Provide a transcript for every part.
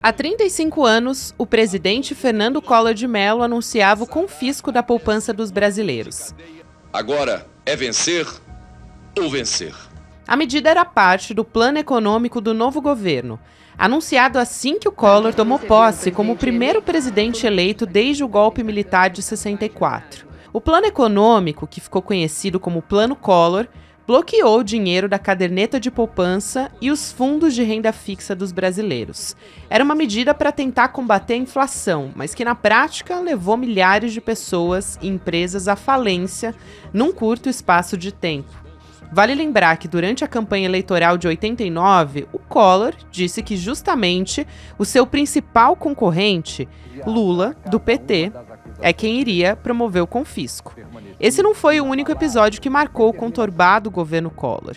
Há 35 anos, o presidente Fernando Collor de Mello anunciava o confisco da poupança dos brasileiros. Agora é vencer ou vencer. A medida era parte do plano econômico do novo governo, anunciado assim que o Collor tomou posse como o primeiro presidente eleito desde o golpe militar de 64. O plano econômico, que ficou conhecido como Plano Collor, bloqueou o dinheiro da caderneta de poupança e os fundos de renda fixa dos brasileiros. Era uma medida para tentar combater a inflação, mas que na prática levou milhares de pessoas e empresas à falência num curto espaço de tempo. Vale lembrar que durante a campanha eleitoral de 89, o Collor disse que justamente o seu principal concorrente, Lula, do PT, é quem iria promover o confisco. Esse não foi o único episódio que marcou o conturbado governo Collor.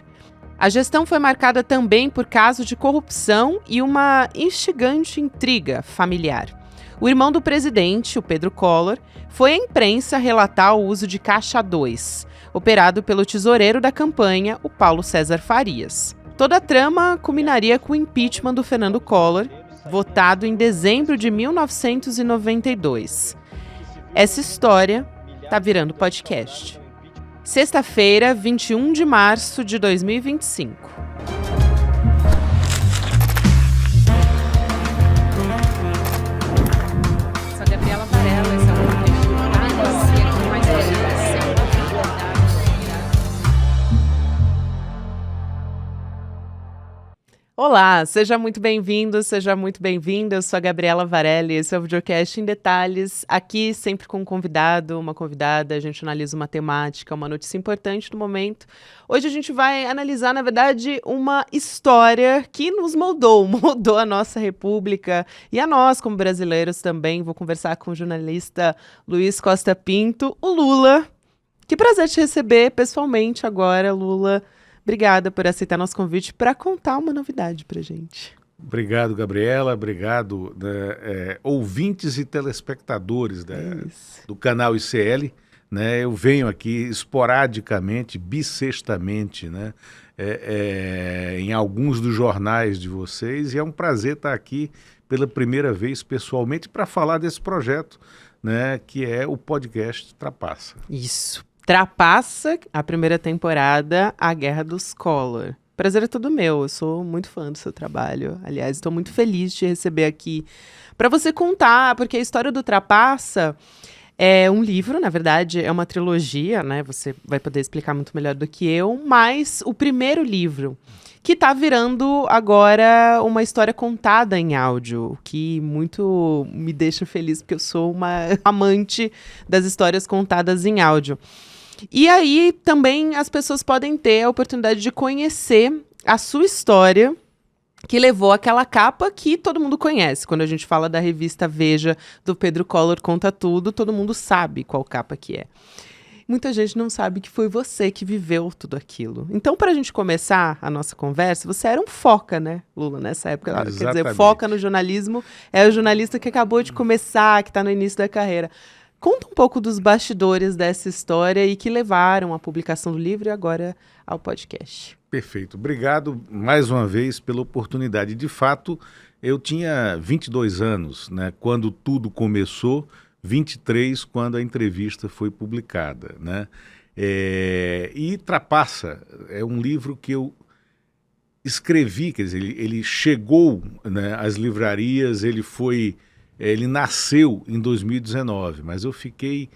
A gestão foi marcada também por casos de corrupção e uma instigante intriga familiar. O irmão do presidente, o Pedro Collor, foi à imprensa relatar o uso de Caixa 2, operado pelo tesoureiro da campanha, o Paulo César Farias. Toda a trama culminaria com o impeachment do Fernando Collor, votado em dezembro de 1992. Essa história tá virando podcast. Sexta-feira, 21 de março de 2025. Sou a Gabriela Varela, esse é o podcast com mais educação. Olá, seja muito bem-vindo, seja muito bem-vinda. Eu sou a Gabriela Varela e esse é o Videocast em Detalhes. Aqui, sempre com um convidado, uma convidada, a gente analisa uma temática, uma notícia importante do momento. Hoje a gente vai analisar, na verdade, uma história que nos moldou a nossa república e a nós, como brasileiros também. Vou conversar com o jornalista Luiz Costa Pinto, o Lula. Que prazer te receber pessoalmente agora, Lula. Obrigada por aceitar nosso convite para contar uma novidade para gente. Obrigado, Gabriela. Obrigado, ouvintes e telespectadores do canal ICL. Eu venho aqui esporadicamente, bissextamente, em alguns dos jornais de vocês, e é um prazer estar aqui pela primeira vez pessoalmente para falar desse projeto, que é o podcast Trapaça. Isso. Trapaça, a primeira temporada, A Guerra dos Collor. Prazer é todo meu, eu sou muito fã do seu trabalho. Aliás, estou muito feliz de te receber aqui para você contar, porque a história do Trapaça é um livro, na verdade, é uma trilogia, Você vai poder explicar muito melhor do que eu, mas o primeiro livro, que está virando agora uma história contada em áudio, o que muito me deixa feliz, porque eu sou uma amante das histórias contadas em áudio. E aí também as pessoas podem ter a oportunidade de conhecer a sua história, que levou àquela capa que todo mundo conhece. Quando a gente fala da revista Veja, do Pedro Collor Conta Tudo, todo mundo sabe qual capa que é. Muita gente não sabe que foi você que viveu tudo aquilo. Então, para a gente começar a nossa conversa, você era um foca, Lula, nessa época? Exatamente. Quer dizer, foca no jornalismo é o jornalista que acabou de começar, que está no início da carreira. Conta um pouco dos bastidores dessa história e que levaram à publicação do livro e agora ao podcast. Perfeito. Obrigado mais uma vez pela oportunidade. De fato, eu tinha 22 anos, quando tudo começou, 23 quando a entrevista foi publicada. E Trapaça é um livro que eu escrevi, quer dizer, ele chegou às livrarias, ele nasceu em 2019, mas eu fiquei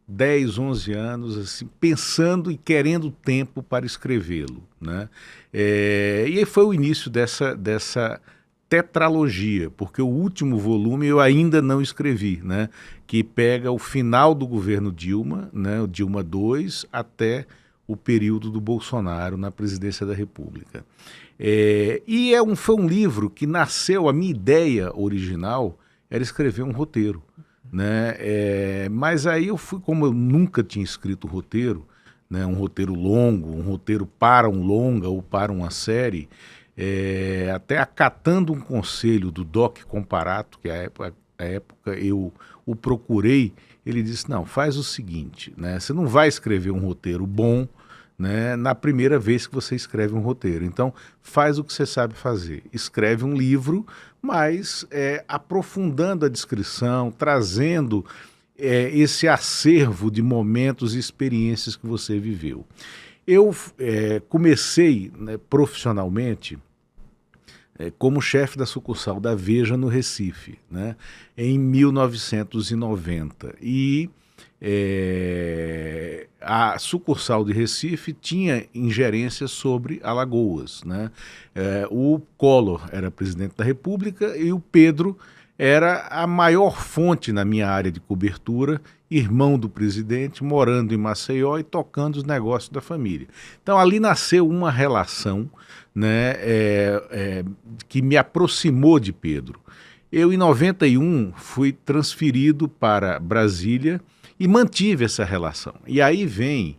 10, 11 anos assim, pensando e querendo tempo para escrevê-lo. E aí foi o início dessa tetralogia, porque o último volume eu ainda não escrevi, que pega o final do governo Dilma, o Dilma II, até o período do Bolsonaro na presidência da República. Foi um livro que nasceu, a minha ideia original era escrever um roteiro, mas aí como eu nunca tinha escrito roteiro, um roteiro longo, um roteiro para um longa ou para uma série, até acatando um conselho do Doc Comparato, que à época eu o procurei, ele disse, não, faz o seguinte, você não vai escrever um roteiro bom, né, na primeira vez que você escreve um roteiro. Então, faz o que você sabe fazer. Escreve um livro, mas aprofundando a descrição, trazendo esse acervo de momentos e experiências que você viveu. Eu comecei, né, profissionalmente como chefe da sucursal da Veja no Recife, né, em 1990. E a sucursal de Recife tinha ingerência sobre Alagoas, né? O Collor era presidente da República e o Pedro era a maior fonte na minha área de cobertura, irmão do presidente, morando em Maceió e tocando os negócios da família. Então ali nasceu uma relação, né, que me aproximou de Pedro. Eu, em 91, fui transferido para Brasília e mantive essa relação. E aí vem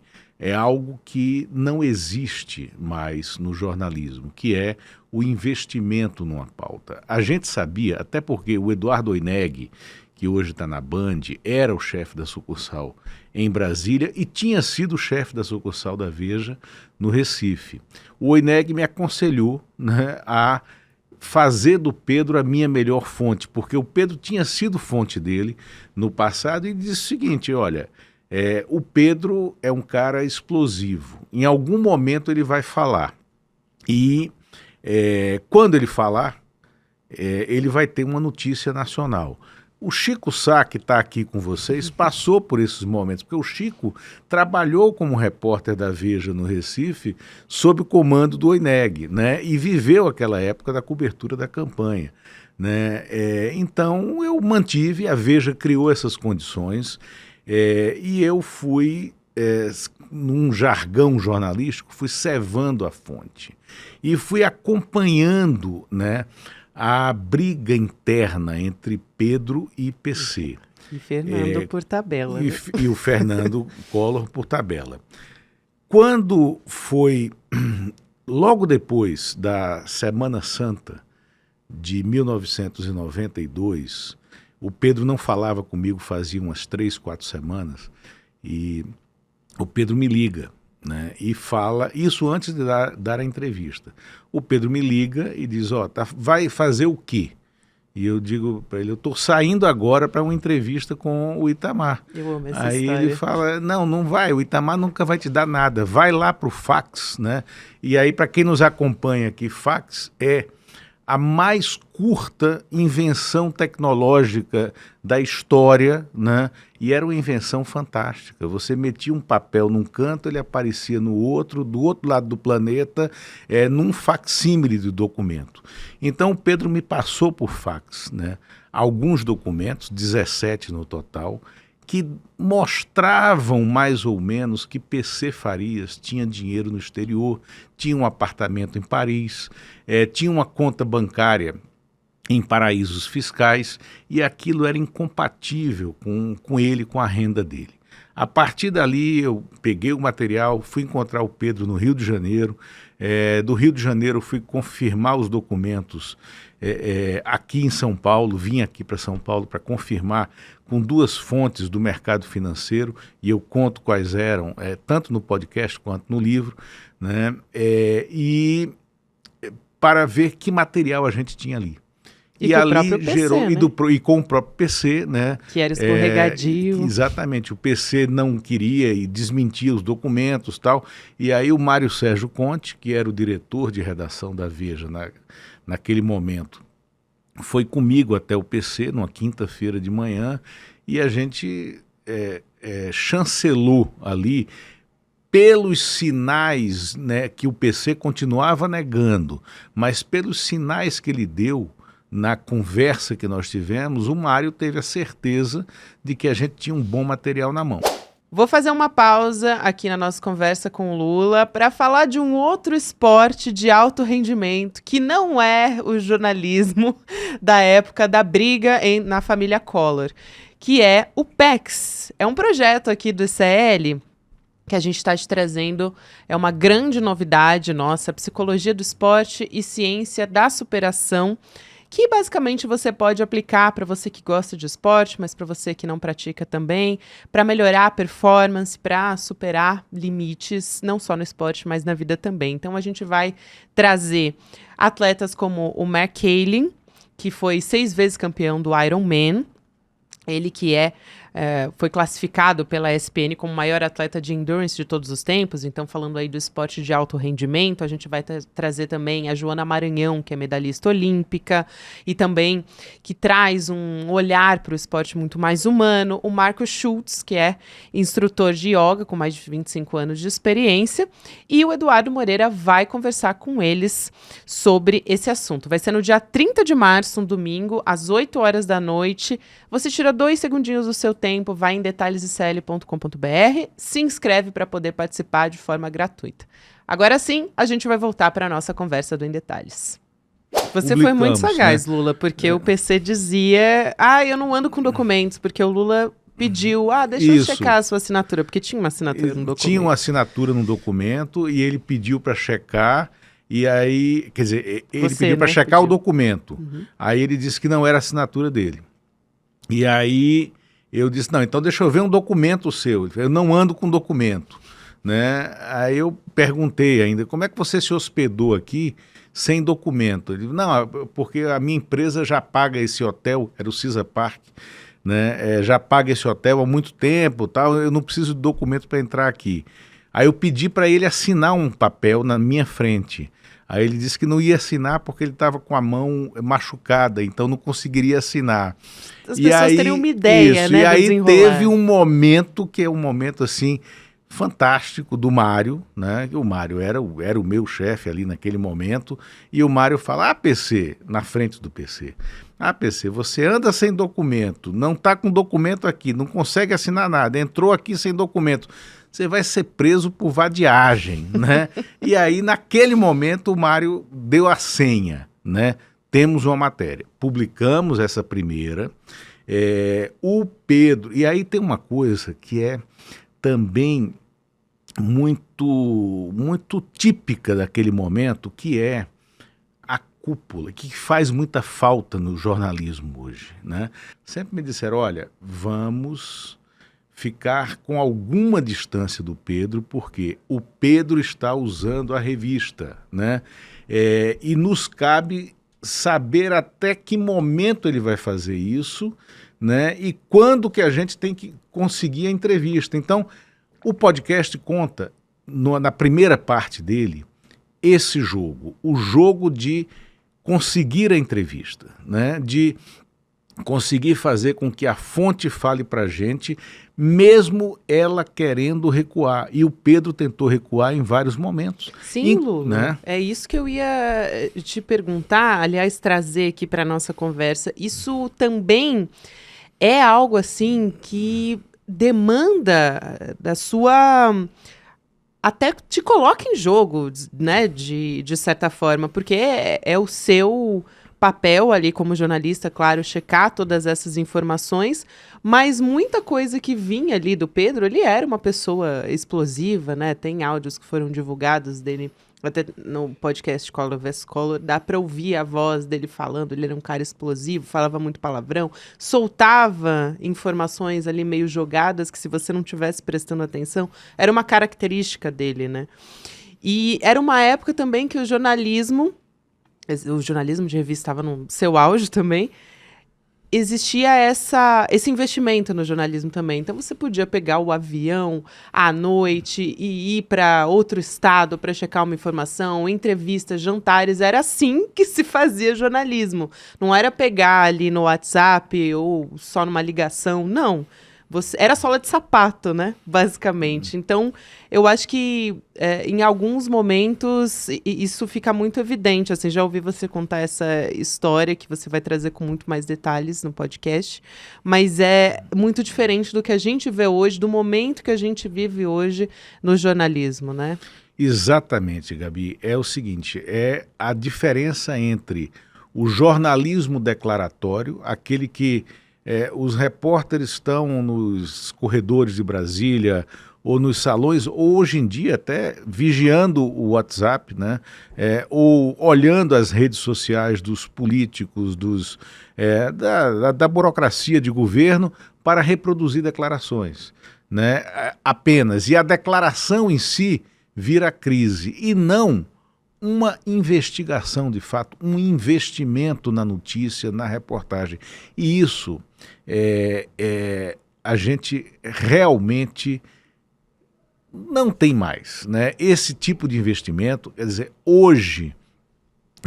algo que não existe mais no jornalismo, que é o investimento numa pauta. A gente sabia, até porque o Eduardo Oineg, que hoje está na Band, era o chefe da sucursal em Brasília e tinha sido o chefe da sucursal da Veja no Recife. O Oineg me aconselhou, né, a fazer do Pedro a minha melhor fonte, porque o Pedro tinha sido fonte dele no passado e disse o seguinte, olha, o Pedro é um cara explosivo, em algum momento ele vai falar e quando ele falar, ele vai ter uma notícia nacional. O Chico Sá, que está aqui com vocês, passou por esses momentos, porque o Chico trabalhou como repórter da Veja no Recife sob o comando do Oineg, né? E viveu aquela época da cobertura da campanha, né? Então eu mantive, a Veja criou essas condições e eu fui, num jargão jornalístico, fui cevando a fonte e fui acompanhando, né, a briga interna entre Pedro e PC. E Fernando por tabela. E o Fernando Collor por tabela. Quando foi, logo depois da Semana Santa de 1992, o Pedro não falava comigo fazia umas 3, 4 semanas, e o Pedro me liga, né, e fala, isso antes de dar a entrevista. O Pedro me liga e diz, vai fazer o quê? E eu digo para ele, eu estou saindo agora para uma entrevista com o Itamar. Eu amo essa Aí história. ele fala, não vai, o Itamar nunca vai te dar nada, vai lá para o fax, né? E aí, para quem nos acompanha aqui, fax é a mais curta invenção tecnológica da história, né? E era uma invenção fantástica. Você metia um papel num canto, ele aparecia no outro, do outro lado do planeta, num facsímile do documento. Então o Pedro me passou por fax, né, alguns documentos, 17 no total, que mostravam mais ou menos que PC Farias tinha dinheiro no exterior, tinha um apartamento em Paris, tinha uma conta bancária em paraísos fiscais, e aquilo era incompatível com ele, com a renda dele. A partir dali eu peguei o material, fui encontrar o Pedro no Rio de Janeiro, do Rio de Janeiro fui confirmar os documentos aqui em São Paulo, vim aqui para São Paulo para confirmar com 2 fontes do mercado financeiro, e eu conto quais eram, tanto no podcast quanto no livro, né, e para ver que material a gente tinha ali. E ali próprio PC, gerou, né? e com o próprio PC, né? Que era escorregadio. Exatamente, o PC não queria e desmentia os documentos e tal. E aí o Mário Sérgio Conte, que era o diretor de redação da Veja naquele momento, foi comigo até o PC numa quinta-feira de manhã e a gente chancelou ali pelos sinais, né, que o PC continuava negando, mas pelos sinais que ele deu na conversa que nós tivemos, o Mário teve a certeza de que a gente tinha um bom material na mão. Vou fazer uma pausa aqui na nossa conversa com o Lula para falar de um outro esporte de alto rendimento que não é o jornalismo da época da briga na família Collor, que é o PEX. É um projeto aqui do ICL que a gente está te trazendo, é uma grande novidade nossa, psicologia do esporte e ciência da superação, que basicamente você pode aplicar para você que gosta de esporte, mas para você que não pratica também, para melhorar a performance, para superar limites, não só no esporte, mas na vida também. Então a gente vai trazer atletas como o Mark Caylin, que foi 6 vezes campeão do Ironman, ele que foi classificado pela ESPN como o maior atleta de endurance de todos os tempos, então falando aí do esporte de alto rendimento, a gente vai trazer também a Joana Maranhão, que é medalhista olímpica, e também que traz um olhar para o esporte muito mais humano, o Marco Schultz, que é instrutor de yoga com mais de 25 anos de experiência, e o Eduardo Moreira vai conversar com eles sobre esse assunto. Vai ser no dia 30 de março, um domingo, às 8 horas da noite. Você tira 2 segundinhos do seu tempo, vai em detalhesicl.com.br, se inscreve para poder participar de forma gratuita. Agora sim, a gente vai voltar para a nossa conversa do Em Detalhes. Você foi muito sagaz, né, Lula, porque o PC dizia, eu não ando com documentos, porque o Lula pediu, deixa eu checar a sua assinatura, porque tinha uma assinatura no documento. Tinha uma assinatura no documento e ele pediu para checar, e aí, quer dizer, ele pediu para checar o documento. Uhum. Aí ele disse que não era a assinatura dele. E aí eu disse, não, então deixa eu ver um documento seu. Eu não ando com documento, né? Aí eu perguntei ainda, como é que você se hospedou aqui sem documento? Ele disse, não, porque a minha empresa já paga esse hotel, era o Cisa Park, né? Já paga esse hotel há muito tempo, tal, eu não preciso de documento para entrar aqui. Aí eu pedi para ele assinar um papel na minha frente. Aí ele disse que não ia assinar porque ele estava com a mão machucada, então não conseguiria assinar. As pessoas teriam uma ideia, né? E aí teve um momento, que é um momento assim fantástico do Mário, né? O Mário era o meu chefe ali naquele momento, e o Mário fala, PC, na frente do PC, PC, você anda sem documento, não está com documento aqui, não consegue assinar nada, entrou aqui sem documento, você vai ser preso por vadiagem, né? E aí, naquele momento, o Mário deu a senha, né? Temos uma matéria. Publicamos essa primeira. O Pedro... E aí tem uma coisa que é também muito, muito típica daquele momento, que é a cúpula, que faz muita falta no jornalismo hoje, né? Sempre me disseram, olha, vamos ficar com alguma distância do Pedro, porque o Pedro está usando a revista, né? E nos cabe saber até que momento ele vai fazer isso, né? E quando que a gente tem que conseguir a entrevista. Então, o podcast conta, na primeira parte dele, esse jogo, o jogo de conseguir a entrevista, né? De conseguir fazer com que a fonte fale para a gente, mesmo ela querendo recuar. E o Pedro tentou recuar em vários momentos. Sim, Lula, né? É isso que eu ia te perguntar, aliás, trazer aqui para a nossa conversa. Isso também é algo assim que demanda da sua... até te coloca em jogo, né, de certa forma, porque é o seu papel ali como jornalista, claro, checar todas essas informações, mas muita coisa que vinha ali do Pedro, ele era uma pessoa explosiva, né? Tem áudios que foram divulgados dele, até no podcast Collor vs Collor, dá para ouvir a voz dele falando, ele era um cara explosivo, falava muito palavrão, soltava informações ali meio jogadas, que se você não tivesse prestando atenção, era uma característica dele, né? E era uma época também que o jornalismo de revista estava no seu auge também, existia esse investimento no jornalismo também. Então você podia pegar o avião à noite e ir para outro estado para checar uma informação, entrevistas, jantares. Era assim que se fazia jornalismo. Não era pegar ali no WhatsApp ou só numa ligação, não. Era sola de sapato, né? Basicamente. Então, eu acho que em alguns momentos isso fica muito evidente. Assim, já ouvi você contar essa história que você vai trazer com muito mais detalhes no podcast, mas é muito diferente do que a gente vê hoje, do momento que a gente vive hoje no jornalismo, né? Exatamente, Gabi. É o seguinte, é a diferença entre o jornalismo declaratório, aquele que os repórteres estão nos corredores de Brasília ou nos salões, ou hoje em dia até vigiando o WhatsApp, né? Ou olhando as redes sociais dos políticos, da burocracia de governo para reproduzir declarações, né? Apenas. E a declaração em si vira crise e não uma investigação de fato, um investimento na notícia, na reportagem. E isso a gente realmente não tem mais, né? Esse tipo de investimento, quer dizer, hoje,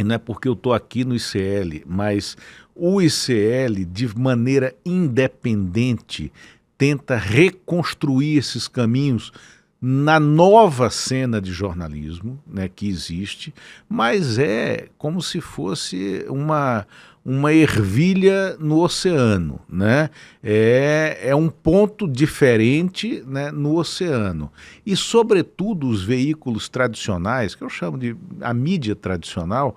não é porque eu estou aqui no ICL, mas o ICL, de maneira independente, tenta reconstruir esses caminhos na nova cena de jornalismo, né, que existe, mas é como se fosse uma ervilha no oceano, né? É um ponto diferente, né, no oceano. E, sobretudo, os veículos tradicionais, que eu chamo de a mídia tradicional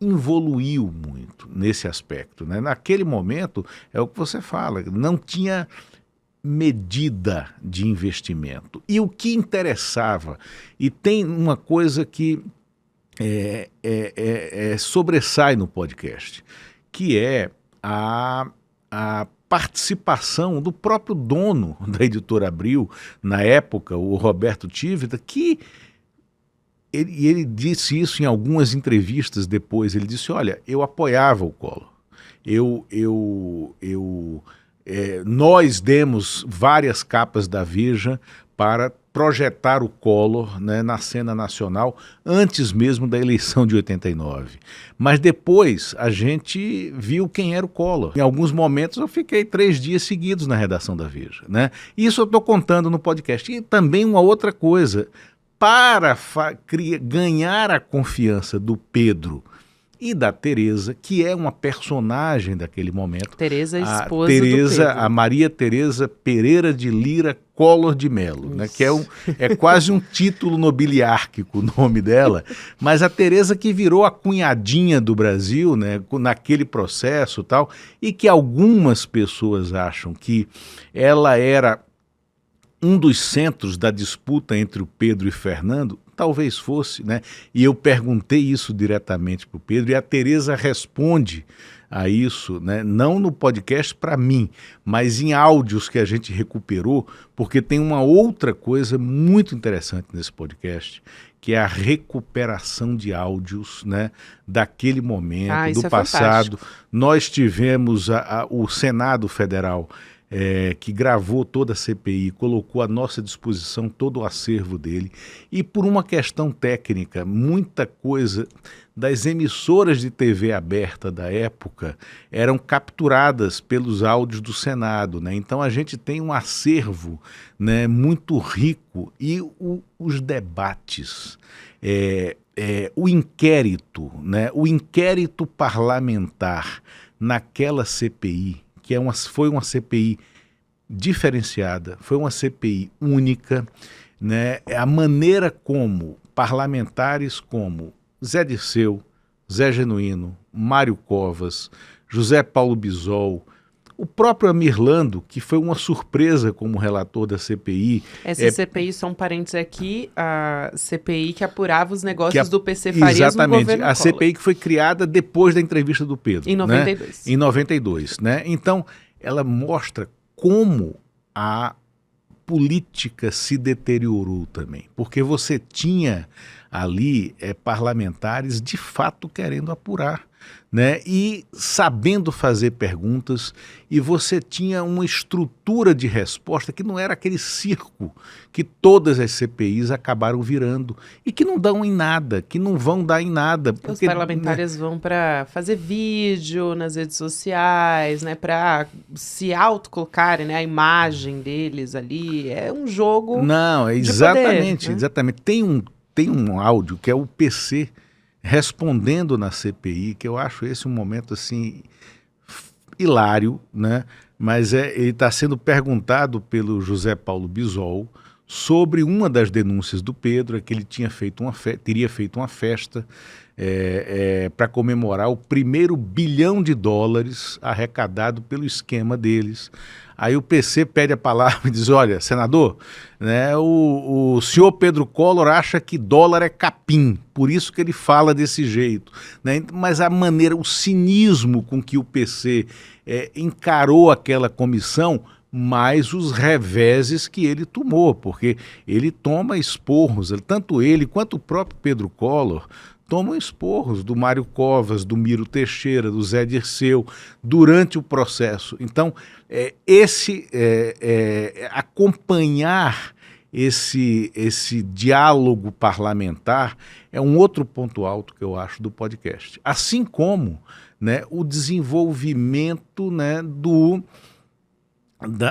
evoluiu muito nesse aspecto, né? Naquele momento, é o que você fala, não tinha medida de investimento. E o que interessava, e tem uma coisa que sobressai no podcast, que é a participação do próprio dono da Editora Abril, na época, o Roberto Tivita, que ele disse isso em algumas entrevistas depois, ele disse, olha, eu apoiava o Collor, nós demos várias capas da Veja para projetar o Collor, né, na cena nacional, antes mesmo da eleição de 89. Mas depois a gente viu quem era o Collor. Em alguns momentos eu fiquei 3 dias seguidos na redação da Veja, né? Isso eu estou contando no podcast. E também uma outra coisa, para ganhar a confiança do Pedro e da Tereza, que é uma personagem daquele momento. Tereza, esposa do Pedro. A Maria Tereza Pereira de Lira Collor de Mello, né, que é quase um título nobiliárquico o nome dela, mas a Tereza que virou a cunhadinha do Brasil, né, naquele processo e tal, e que algumas pessoas acham que ela era um dos centros da disputa entre o Pedro e Fernando. Talvez fosse, né? E eu perguntei isso diretamente para o Pedro e a Tereza responde a isso, né? Não no podcast para mim, mas em áudios que a gente recuperou, porque tem uma outra coisa muito interessante nesse podcast, que é a recuperação de áudios, né, daquele momento, do passado. Fantástico. Nós tivemos o Senado Federal, que gravou toda a CPI, colocou à nossa disposição todo o acervo dele, e por uma questão técnica, muita coisa das emissoras de TV aberta da época eram capturadas pelos áudios do Senado, né? Então a gente tem um acervo, né, muito rico, e os debates, o inquérito, né, o inquérito parlamentar naquela CPI, que foi uma CPI diferenciada, foi uma CPI única, né? A maneira como parlamentares como Zé Dirceu, Zé Genuíno, Mário Covas, José Paulo Bisol, o próprio Amirlando, que foi uma surpresa como relator da CPI. Essa CPI, só um parênteses aqui, a CPI que apurava os negócios do PC Farias no governo Collor. A CPI que foi criada depois da entrevista do Pedro. Em 92. Né? Em 92, né? Então, ela mostra como a política se deteriorou também, porque você tinha ali parlamentares de fato querendo apurar, né? E sabendo fazer perguntas, e você tinha uma estrutura de resposta que não era aquele circo que todas as CPIs acabaram virando e que não dão em nada, que não vão dar em nada. Porque, os parlamentares, né, vão para fazer vídeo nas redes sociais, né, para se autocolocarem, né, a imagem deles ali. É um jogo. Não, exatamente, poder, né? Exatamente. Tem um áudio que é o PC respondendo na CPI, que eu acho esse um momento assim hilário, né? Mas ele está sendo perguntado pelo José Paulo Bisol sobre uma das denúncias do Pedro, que ele teria feito uma festa para comemorar o primeiro $1 bilhão arrecadado pelo esquema deles. Aí o PC pede a palavra e diz, olha, senador, né, o senhor Pedro Collor acha que dólar é capim, por isso que ele fala desse jeito. Né? Mas a maneira, o cinismo com que o PC encarou aquela comissão, mais os reveses que ele tomou, porque ele toma esporros, tanto ele quanto o próprio Pedro Collor tomam esporros do Mário Covas, do Miro Teixeira, do Zé Dirceu, durante o processo. Então, acompanhar esse diálogo parlamentar é um outro ponto alto que eu acho do podcast. Assim como, né, o desenvolvimento, né,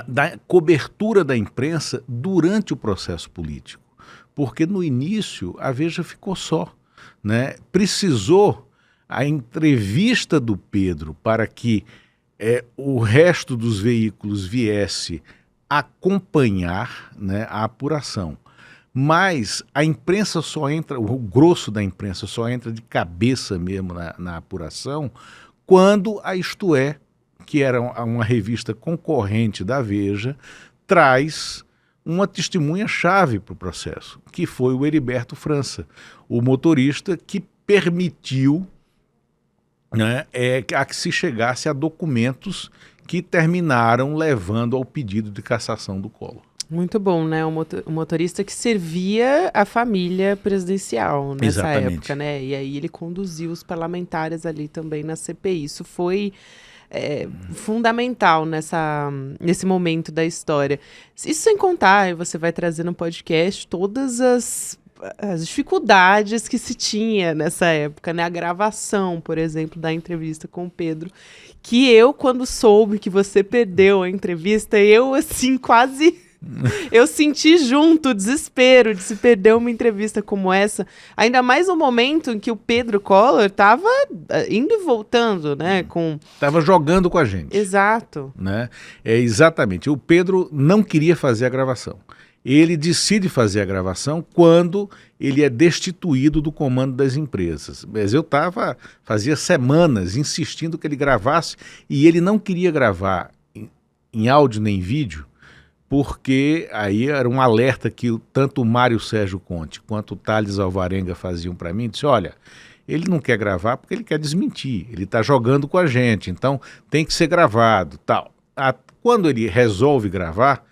da cobertura da imprensa durante o processo político. Porque no início a Veja ficou só. Né? Precisou a entrevista do Pedro para que o resto dos veículos viesse acompanhar, né, a apuração. Mas a imprensa só entra, o grosso da imprensa só entra de cabeça mesmo na apuração quando a Isto É, que era uma revista concorrente da Veja, traz uma testemunha-chave para o processo, que foi o Heriberto França, o motorista que permitiu, né, que se chegasse a documentos que terminaram levando ao pedido de cassação do Collor. Muito bom, né? Um motorista que servia a família presidencial nessa época, né? E aí ele conduziu os parlamentares ali também na CPI. Isso foi fundamental nesse momento da história. Isso sem contar, você vai trazer no podcast todas as dificuldades que se tinha nessa época, né? A gravação, por exemplo, da entrevista com o Pedro, que eu, quando soube que você perdeu a entrevista, eu, assim, quase... Eu senti junto o desespero de se perder uma entrevista como essa, ainda mais no momento em que o Pedro Collor estava indo e voltando, né? Estava jogando com a gente. Exato. Né? Exatamente. O Pedro não queria fazer a gravação. Ele decide fazer a gravação quando ele é destituído do comando das empresas. Mas eu fazia semanas insistindo que ele gravasse, e ele não queria gravar em áudio nem vídeo, porque aí era um alerta que tanto o Mário Sérgio Conte quanto o Thales Alvarenga faziam para mim. Disse, olha, ele não quer gravar porque ele quer desmentir, ele está jogando com a gente, então tem que ser gravado, tal. Quando ele resolve gravar,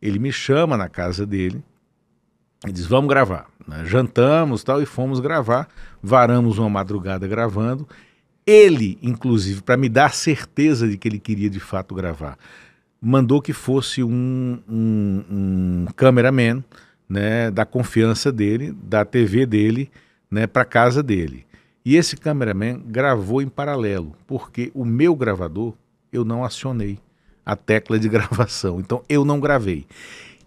ele me chama na casa dele e diz, vamos gravar. Jantamos, tal, e fomos gravar, varamos uma madrugada gravando. Ele, inclusive, para me dar certeza de que ele queria de fato gravar, mandou que fosse um cameraman, né, da confiança dele, da TV dele, né, para a casa dele. E esse cameraman gravou em paralelo, porque o meu gravador eu não acionei a tecla de gravação, então eu não gravei.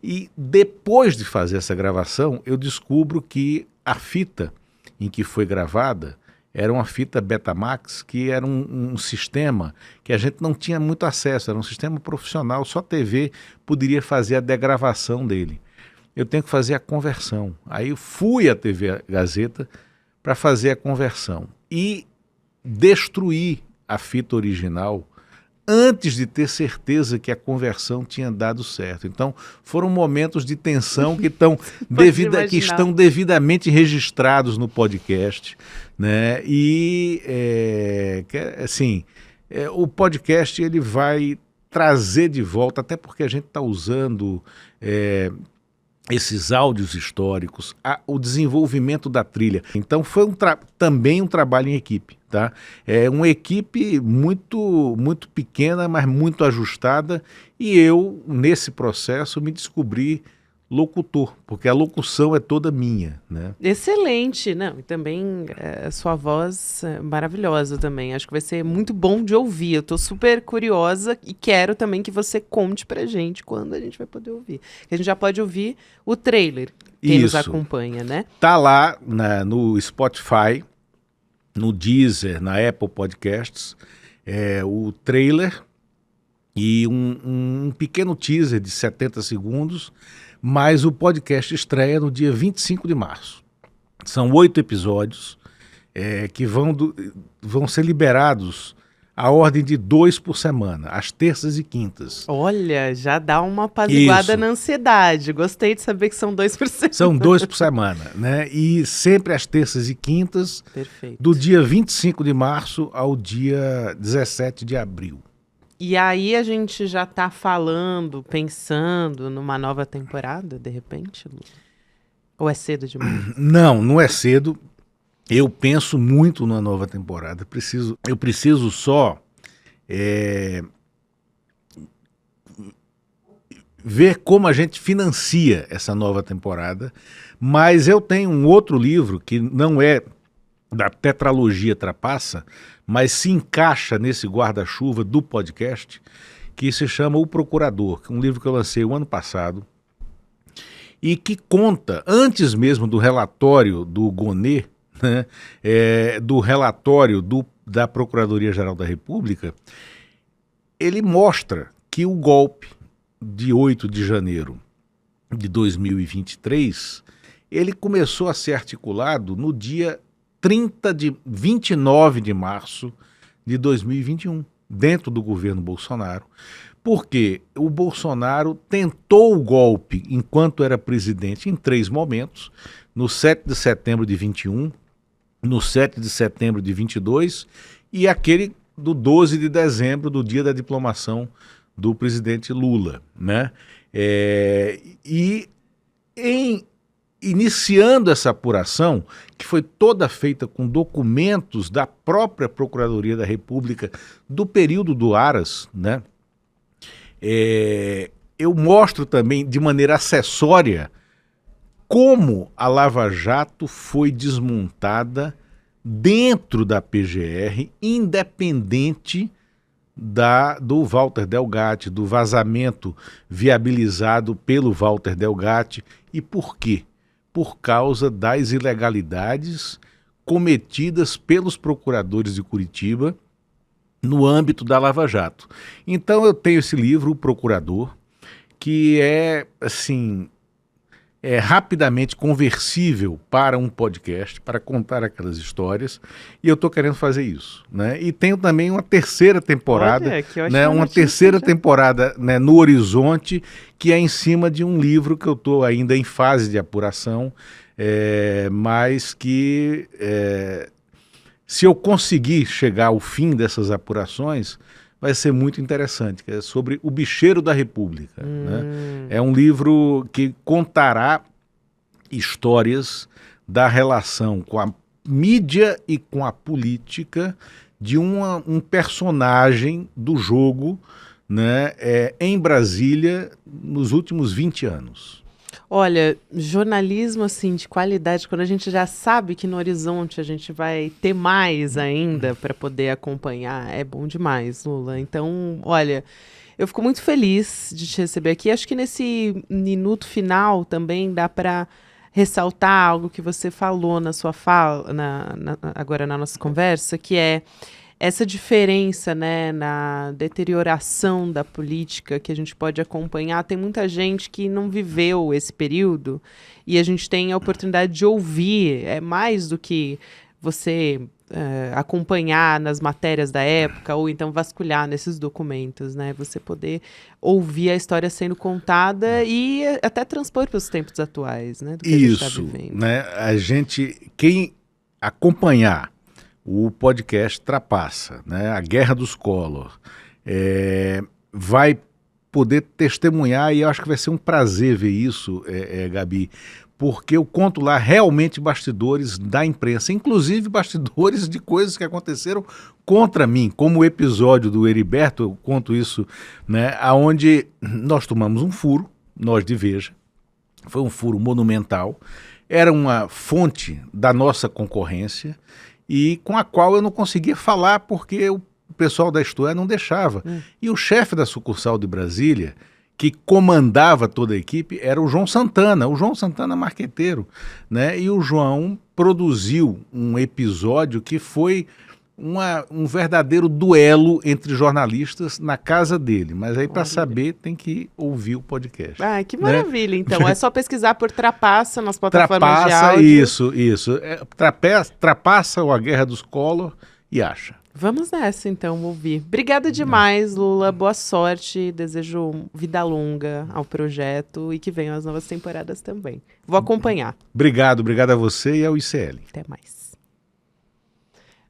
E depois de fazer essa gravação, eu descubro que a fita em que foi gravada era uma fita Betamax, que era um sistema que a gente não tinha muito acesso, era um sistema profissional, só a TV poderia fazer a degravação dele. Eu tenho que fazer a conversão. Aí eu fui à TV Gazeta para fazer a conversão e destruí a fita original antes de ter certeza que a conversão tinha dado certo. Então, foram momentos de tensão que estão devidamente registrados no podcast, né? E, o podcast ele vai trazer de volta, até porque a gente está usando esses áudios históricos, o desenvolvimento da trilha. Então, foi também um trabalho em equipe. Tá? É uma equipe muito, muito pequena, mas muito ajustada, e eu, nesse processo, me descobri locutor, porque a locução é toda minha, né? Excelente, não, e também a sua voz é maravilhosa também, acho que vai ser muito bom de ouvir, eu estou super curiosa e quero também que você conte pra gente quando a gente vai poder ouvir. A gente já pode ouvir o trailer, quem nos acompanha, né? Tá lá no Spotify, no Deezer, na Apple Podcasts, o trailer e um pequeno teaser de 70 segundos, mas o podcast estreia no dia 25 de março. São 8 episódios, que vão ser liberados a ordem de 2 por semana, às terças e quintas. Olha, já dá uma apaziguada na ansiedade. Gostei de saber que são 2 por semana. São 2 por semana, né? E sempre às terças e quintas, Perfeito. do dia 25 de março ao dia 17 de abril. E aí a gente já tá falando, pensando numa nova temporada, de repente, Lu? Ou é cedo demais? Não é cedo. Eu penso muito numa nova temporada. Eu preciso só ver como a gente financia essa nova temporada. Mas eu tenho um outro livro que não é da tetralogia Trapaça, mas se encaixa nesse guarda-chuva do podcast, que se chama O Procurador, um livro que eu lancei o ano passado e que conta, antes mesmo do relatório do Gonê, né, do relatório da Procuradoria-Geral da República, ele mostra que o golpe de 8 de janeiro de 2023, ele começou a ser articulado no dia 29 de março de 2021, dentro do governo Bolsonaro, porque o Bolsonaro tentou o golpe enquanto era presidente em 3 momentos, no 7 de setembro de 21, no 7 de setembro de 22 e aquele do 12 de dezembro, do dia da diplomação do presidente Lula, né? Iniciando essa apuração, que foi toda feita com documentos da própria Procuradoria da República do período do Aras, né? Eu mostro também de maneira acessória como a Lava Jato foi desmontada dentro da PGR, independente do Walter Delgatti, do vazamento viabilizado pelo Walter Delgatti. E por quê? Por causa das ilegalidades cometidas pelos procuradores de Curitiba no âmbito da Lava Jato. Então eu tenho esse livro, O Procurador, que é, assim, rapidamente conversível para um podcast, para contar aquelas histórias, e eu estou querendo fazer isso, né? E tenho também uma terceira temporada, né? Uma terceira temporada, né, no horizonte, que é em cima de um livro que eu estou ainda em fase de apuração, mas que se eu conseguir chegar ao fim dessas apurações, vai ser muito interessante, que é sobre o Bicheiro da República. Né? É um livro que contará histórias da relação com a mídia e com a política de um personagem do jogo, né, em Brasília nos últimos 20 anos. Olha, jornalismo assim de qualidade, quando a gente já sabe que no horizonte a gente vai ter mais ainda para poder acompanhar, é bom demais, Lula. Então, olha, eu fico muito feliz de te receber aqui. Acho que nesse minuto final também dá para ressaltar algo que você falou na sua fala, agora na nossa conversa, que é essa diferença, né, na deterioração da política que a gente pode acompanhar. Tem muita gente que não viveu esse período e a gente tem a oportunidade de ouvir. É mais do que você acompanhar nas matérias da época ou então vasculhar nesses documentos, né? Você poder ouvir a história sendo contada e até transpor para os tempos atuais, né? Do que isso, a gente tá vivendo. Né? Quem acompanhar o podcast Trapaça, né? A Guerra dos Collor, vai poder testemunhar, e eu acho que vai ser um prazer ver isso, Gabi, porque eu conto lá realmente bastidores da imprensa, inclusive bastidores de coisas que aconteceram contra mim, como o episódio do Heriberto, eu conto isso, né? Onde nós tomamos um furo, nós de Veja, foi um furo monumental, era uma fonte da nossa concorrência, e com a qual eu não conseguia falar porque o pessoal da Isto É não deixava. E o chefe da sucursal de Brasília, que comandava toda a equipe, era o João Santana marqueteiro, né? E o João produziu um episódio que foi um verdadeiro duelo entre jornalistas na casa dele. Mas aí, para saber, tem que ouvir o podcast. Ah, que maravilha, então. É só pesquisar por Trapaça nas plataformas de áudio. Isso. Trapaça ou A Guerra dos Collor e acha. Vamos nessa, então, ouvir. Obrigada demais, Lula. Boa sorte. Desejo vida longa ao projeto e que venham as novas temporadas também. Vou acompanhar. Obrigado a você e ao ICL. Até mais.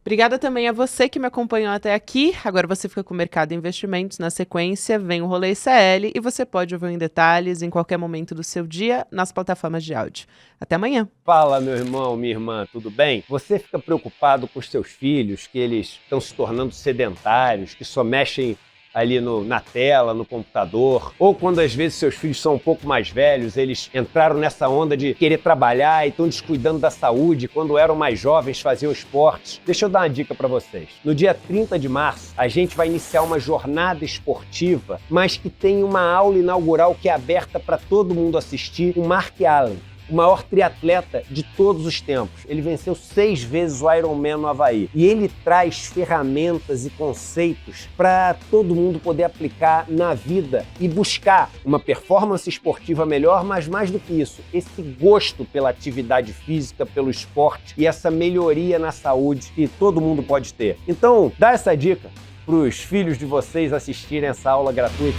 Obrigada também a você que me acompanhou até aqui. Agora você fica com o Mercado Investimentos. Na sequência, vem o Rolê ICL e você pode ouvir em detalhes em qualquer momento do seu dia nas plataformas de áudio. Até amanhã. Fala, meu irmão, minha irmã, tudo bem? Você fica preocupado com os seus filhos, que eles estão se tornando sedentários, que só mexem ali na tela, no computador, ou quando às vezes seus filhos são um pouco mais velhos, eles entraram nessa onda de querer trabalhar e estão descuidando da saúde, quando eram mais jovens faziam esportes. Deixa eu dar uma dica para vocês. No dia 30 de março, a gente vai iniciar uma jornada esportiva, mas que tem uma aula inaugural que é aberta para todo mundo assistir, o Mark Allen, o maior triatleta de todos os tempos. Ele venceu 6 vezes o Ironman no Havaí. E ele traz ferramentas e conceitos para todo mundo poder aplicar na vida e buscar uma performance esportiva melhor, mas mais do que isso, esse gosto pela atividade física, pelo esporte e essa melhoria na saúde que todo mundo pode ter. Então, dá essa dica para os filhos de vocês assistirem essa aula gratuita.